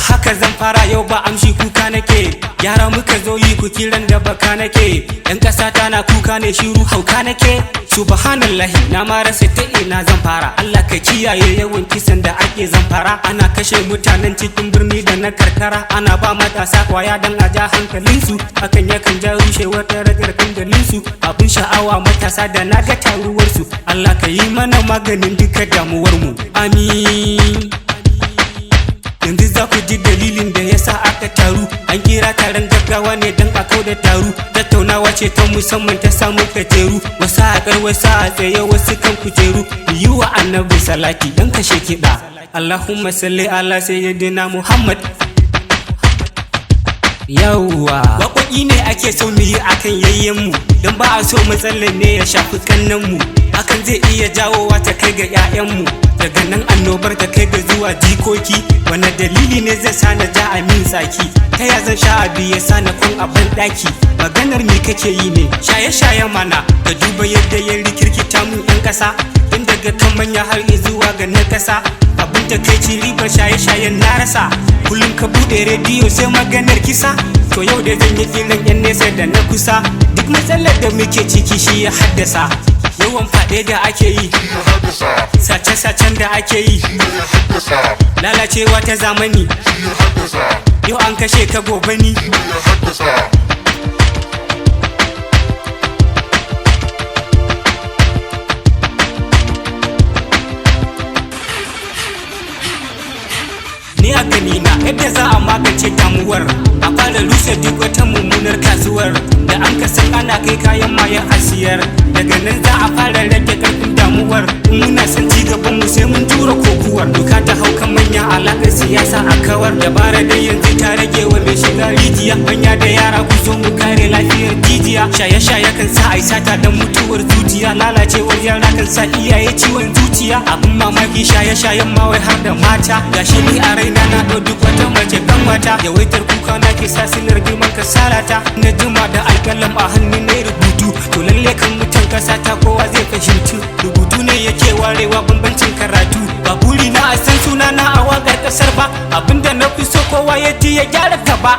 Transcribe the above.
Haka zan fara yau ba amshi kuka nake, gyara muka zo yi ku kiran da baka nake, yan ƙasa ta na kuka ne shiru hauka nake. Subhanallahi na ma rasa ta ina zan fara, Allah ka kiyaye yawan kisan da ake zamfara. Ana kashe mutanen cikin birni da na karkara, ana ba matasa kwaya dan a ja hankalinsu, hakan yakan ja rushewar darajar dandalinsu. Abin sha'awa matasa da na ga taruwarsu, Allah ka yi mana maganin duka damuwarmu, amin. Yanzu za ku ji dalilin da ya sa aka taru, an kira taron gaggawa ne don a kauda taru. Tattaunawa ce ta musamman ta samu kajeru, wasu a kar wasu a tsaye wasu kan kujeru. Mu yi wa annabi salati don kashe kiɗa, Allahumma salli ala sayyidina Muhammad. Yawwa waƙoƙi ne ake so mu yi akan yayyenmu, don ba a so matsalar ne ya shafi kannanmu, hakan zai iya jawowa ta kai ga 'ya'yanmu, daga nan annobar ta kai ga zuwa jikoki. Wane dalili ne zai sa na ja amin tsaki, ta ya zan sha abi ya sa na kun a banɗaki. Maganar me kake yi ne, shaye-shaye mana, ka duba yadda ya rikirkita mun 'yan ƙasa, tun daga kan manya har zuwa ga na ƙasa. Abin da kai ci ribar shaye-shayen na rasa, kullum ka buɗe rediyo sai maganar kisa. To yau da zan yi kiran 'yan nesa da na kusa, duk matsalar da muke ciki shi ya haddasa. Yawan faɗe da ake yi, sace-sacen da ake yi, lalacewa ta zamani, yau an kashe ka gobe ni. Ni a ganina yadda za a magance damuwar, a fara rusa duk wata mummunar kasuwar da an kasan ana kai kayan mayan asiyar. Daga nan za a fara rage karfin damuwar, in muna son ci gaban mu sai mun tura kokuwar. Doka ta hau kan manyan alaƙar siyasa a kawar, dabara da yanzu ta rage wa mai shiga rijiya. Manya da yara ku zo mu kare lafiyar jijiya, shaye-shaye kan sa a sata don mutuwar zuciya, lalacewar yara kan sa iyaye ciwon zuciya. Abin mamaki shaye-shayen ma wai har da mata, gashi ni a raina na ɗau duk wata mace kan wata. Yawaitar kuka na ke sa silar girman kasalata, na jima da alƙalam a hannu na rubutu, to lalle kan mutan ƙasa ta kowa zai fahimci. Rubutu ne yake warewa bambancin karatu, ba buri na a san suna na a waƙar ƙasar ba, abinda na fi so kowa ya ji ya gyara ta ba.